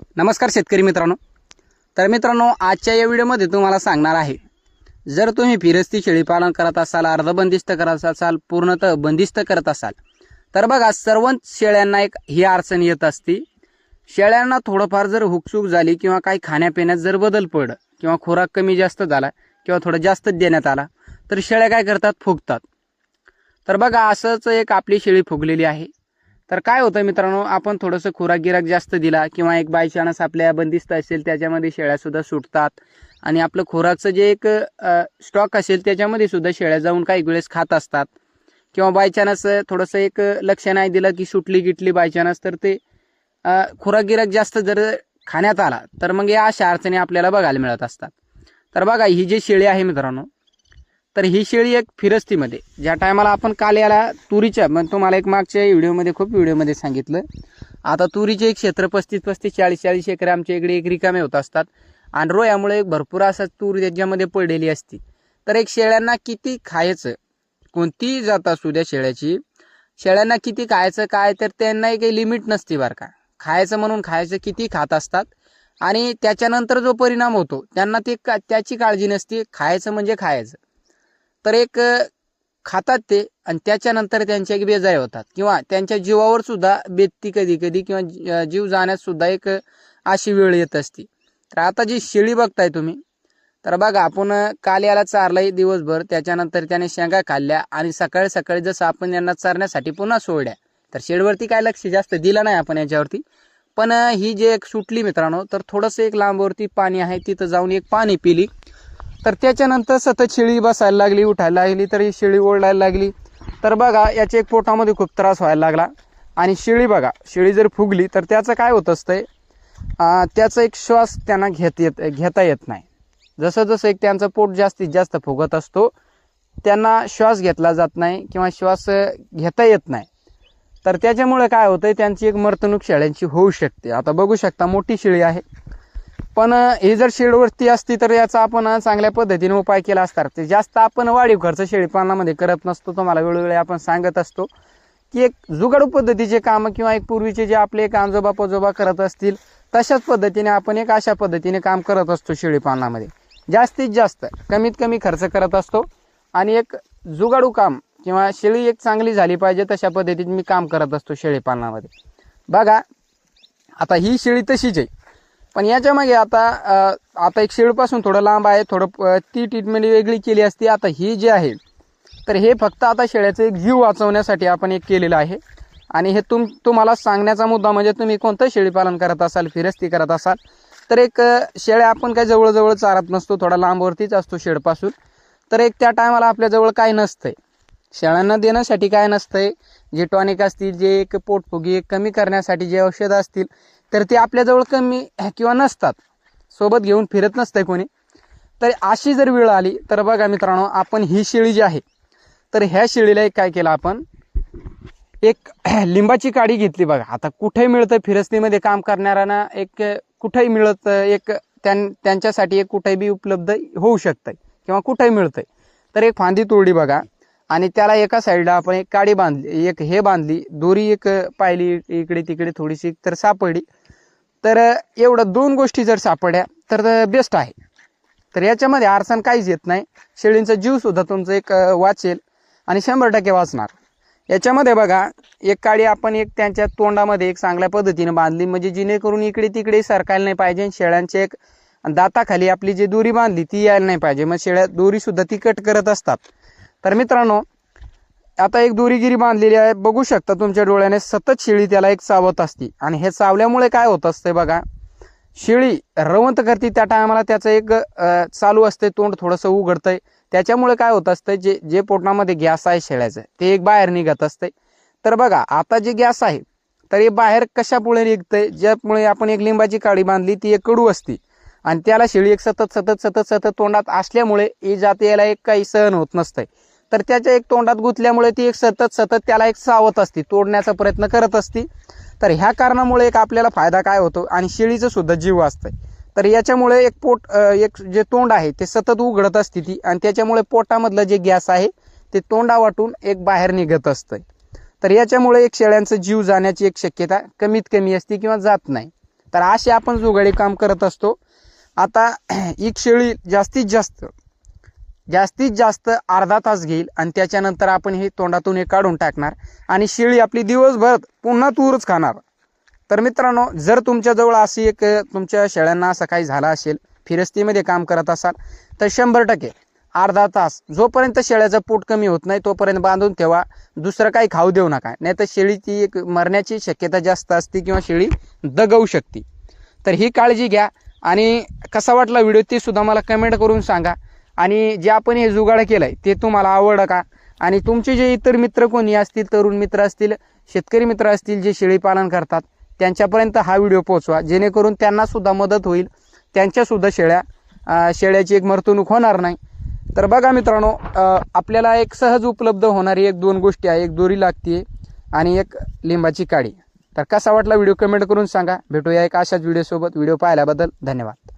नमस्कार शेतकरी मित्रांनो। तर मित्रांनो, आजच्या या व्हिडिओमध्ये तुम्हाला सांगणार आहे, जर तुम्ही फिरस्ती शेळी पालन करत असाल, अर्ध बंदिस्त करत असाल, पूर्णतः बंदिस्त करत असाल, तर बघा सर्वच शेळ्यांना एक ही अडचण येत असते। शेळ्यांना थोडंफार जर हुकसूक झाली किंवा काही खाण्यापिण्यात जर बदल पडला किंवा खुराक कमी जास्त झाला किंवा थोडं जास्त देण्यात आला तर शेळ्या काय करतात, फुगतात। तर बघा असंच एक आपली शेळी फुगलेली आहे। तर काय होतं मित्रांनो, आपण थोडंसं खुराक गिराक जास्त दिला किंवा एक बाय चान्स आपल्या बंदिस्त असेल त्याच्यामध्ये शेळ्या सुद्धा सुटतात आणि आपलं खुराकचं जे एक स्टॉक असेल त्याच्यामध्ये सुद्धा शेळ्या जाऊन काही वेळेस खात असतात किंवा बाय चान्स थोडंसं एक लक्ष नाही दिलं की सुटली गिटली बाय चान्स, तर ते खुराक गिराक जास्त जर खाण्यात आला तर मग या अशा अडचणी आपल्याला बघायला मिळत असतात। तर बघा ही जी शेळी आहे मित्रांनो, तर ही शेळी एक फिरस्तीमध्ये ज्या टायमाला आपण काल याला तुरीच्या तुम्हाला एक मागच्या व्हिडिओमध्ये खूप व्हिडिओमध्ये सांगितलं, आता तुरीचे एक क्षेत्र 35-35 40-40 एकर आमच्या इकडे एक रिकामे होत असतात आणि रोयामुळे एक भरपूर असा तूर त्याच्यामध्ये पडलेली असती। तर एक शेळ्यांना किती खायचं, कोणतीही जात असू द्या शेळ्याची, शेळ्यांना किती खायचं काय, तर त्यांना काही लिमिट नसते बरं का। खायचं म्हणून खायचं, किती खात असतात आणि त्याच्यानंतर जो परिणाम होतो त्यांना त्याची काळजी नसते। खायचं म्हणजे खायचं, तर एक खातात ते आणि त्याच्यानंतर त्यांच्या एक बेजारी होतात किंवा त्यांच्या जीवावर सुद्धा बेतती कधी कधी किंवा जीव जाण्यास सुद्धा एक अशी वेळ येत असते। तर आता जी शेळी बघताय तुम्ही, तर बघा आपण काल याला चारलाही दिवसभर, त्याच्यानंतर त्याने शेंगा खाल्ल्या आणि सकाळी सकाळी जसं आपण यांना चारण्यासाठी पुन्हा सोडल्या, तर शेडवरती काय लक्ष जास्त दिलं नाही आपण याच्यावरती। पण ही जे एक सुटली मित्रांनो, तर थोडंसं एक लांबवरती पाणी आहे तिथं जाऊन एक पाणी पिली, तर त्याच्यानंतर सतत शेळी बसायला लागली, उठायला लागली, तर ही शेळी ओरडायला लागली। तर बघा याच्या एक पोटामध्ये खूप त्रास व्हायला लागला आणि शेळी बघा, शेळी जर फुगली तर त्याचं काय होत असतंय, त्याचा एक श्वास त्यांना घेता येत नाही। जसं जसं एक त्यांचं पोट जास्तीत जास्त फुगत असतो त्यांना श्वास घेतला जात नाही किंवा श्वास घेता येत नाही। तर त्याच्यामुळे काय होतंय, त्यांची एक मरतणूक शेळ्यांची होऊ शकते। आता बघू शकता मोठी शेळी आहे, पण ही जर शेडवरती असती तर याचा आपण चांगल्या पद्धतीने उपाय केला असता। ते जास्त आपण वाढीव खर्च शेळीपालनामध्ये करत नसतो, तुम्हाला वेळोवेळी आपण सांगत असतो की एक जुगाडू पद्धतीचे काम किंवा एक पूर्वीचे जे आपले एक आजोबा पजोबा करत असतील तशाच पद्धतीने आपण एक अशा पद्धतीने काम करत असतो। शेळीपालनामध्ये जास्तीत जास्त कमीत कमी खर्च करत असतो आणि एक जुगाडू काम किंवा शेळी एक चांगली झाली पाहिजे तशा पद्धतीने मी काम करत असतो शेळीपालनामध्ये। बघा आता ही शेळी तशीच आहे, पण याच्या मागे आता एक शेळीपासून थोडं लांब आहे, थोडं ती ट्रीटमेंट वेगळी केली असती। आता ही जी आहे तर हे फक्त आता शेळ्याचा एक जीव वाचवण्यासाठी आपण एक केलेलं आहे आणि हे तुम्हाला सांगण्याचा मुद्दा म्हणजे तुम्ही कोणतं शेळीपालन करत असाल, फिरस्ती करत असाल, तर एक शेळ्या आपण काय जवळजवळ चारत नसतो, थोडा लांबवरतीच असतो शेडपासून। तर एक त्या टायमाला आपल्याजवळ काय नसतंय, शेळ्यांना देण्यासाठी काय नसतंय, जे टॉनिक असतील, जे एक पोटफुगी कमी करण्यासाठी जे औषधं असतील, तर ते आपल्याजवळ कमी किंवा नसतात, सोबत घेऊन फिरत नसतंय कोणी। तर अशी जर वेळ आली तर बघा मित्रांनो, आपण ही शेळी जी आहे तर ह्या शेळीला एक काय केलं आपण, एक लिंबाची काडी घेतली। बघा आता कुठेही मिळतं फिरस्तीमध्ये काम करणाऱ्यांना, एक कुठेही मिळत, एक त्यांच्यासाठी एक कुठेही बी उपलब्ध होऊ शकतंय किंवा कुठेही मिळतंय। तर एक फांदी तोडली बघा आणि त्याला एका साईडला आपण एक काडी बांधली, एक हे बांधली, दोरी एक पाहिली इकडे तिकडे थोडीशी तर सापडली। तर एवढं दोन गोष्टी जर सापडल्या तर बेस्ट आहे। तर याच्यामध्ये अडचण काहीच येत नाही, शेळींचा जीव सुद्धा तुमचं एक वाचेल आणि 100% वाचणार। याच्यामध्ये बघा एक काडी आपण एक त्यांच्या तोंडामध्ये एक चांगल्या पद्धतीने बांधली, म्हणजे जेणेकरून इकडे तिकडे सरकायला नाही पाहिजे, शेळ्यांचे एक दाताखाली आपली जी दोरी बांधली ती यायला नाही पाहिजे, मग शेळ्या दोरी सुद्धा ती कट करत असतात। तर मित्रांनो आता एक दोरीगिरी बांधलेली आहे, बघू शकता तुमच्या डोळ्याने, सतत शेळी त्याला एक चावत असते आणि हे चावल्यामुळे काय होत असते बघा, शेळी रवंत करते त्या टायमाला त्याचं एक चालू असते, तोंड थोडंसं उघडतंय, त्याच्यामुळे काय होत असतं, जे पोटामध्ये गॅस आहे शेळ्याचं ते एक बाहेर निघत असते। तर बघा आता जे गॅस आहे तर हे बाहेर कशामुळे निघतंय, ज्यामुळे आपण एक लिंबाची काडी बांधली ती एक कडू असते आणि त्याला शेळी एक सतत सतत सतत सतत तोंडात असल्यामुळे ही जाते याला एक काही सहन होत नसतंय, तर त्याच्या एक तोंडात गुंतल्यामुळे ती एक सतत सतत त्याला एक चावत असते, तोडण्याचा प्रयत्न करत असते। तर ह्या कारणामुळे एक आपल्याला फायदा काय होतो आणि शेळीचं सुद्धा जीव वाचतंय। तर याच्यामुळे एक एक जे तोंड आहे ते सतत उघडत असते ती आणि त्याच्यामुळे पोटामधलं जे गॅस आहे ते तोंडा वाटून एक बाहेर निघत असतंय। तर याच्यामुळे एक शेळ्यांचा जीव जाण्याची एक शक्यता कमीत कमी असते किंवा जात नाही। तर असे आपण जुगाडी काम करत असतो. आता एक शेळी जास्तीत जास्त अर्धा तास घेईल आणि त्याच्यानंतर आपण हे तोंडातून हे काढून टाकणार आणि शेळी आपली दिवसभर पुन्हा तूरच खाणार. तर मित्रांनो, जर तुमच्याजवळ अशी एक तुमच्या शेळ्यांना असं काही झालं असेल, फिरस्तीमध्ये काम करत असाल, तर 100% अर्धा तास जोपर्यंत शेळ्याचं पोट कमी होत नाही तोपर्यंत बांधून ठेवा. दुसरं काही खाऊ देऊ नका, नाही तर शेळीची एक मरण्याची शक्यता जास्त असते किंवा शेळी दगावू शकते. तर ही काळजी घ्या. आणि कसा वाटला व्हिडिओ ते सुद्धा मला कमेंट करून सांगा. आणि जे आपण हे जुगाड केलं आहे ते तुम्हाला आवडलं का, आणि तुमचे जे इतर मित्र कोणी असतील, तरुण मित्र असतील, शेतकरी मित्र असतील जे शेळी पालन करतात, त्यांच्यापर्यंत हा व्हिडिओ पोहोचवा, जेणेकरून त्यांना सुद्धा मदत होईल, त्यांच्यासुद्धा शेळ्याची एक मरतणूक होणार नाही. तर बघा मित्रांनो, आपल्याला एक सहज उपलब्ध होणारी 1-2 गोष्टी आहे. एक दोरी लागते आणि एक लिंबाची काडी. तर कसा वाटला व्हिडिओ कमेंट करून सांगा. भेटूया एक अशाच व्हिडिओसोबत. व्हिडिओ पाहिल्याबद्दल धन्यवाद.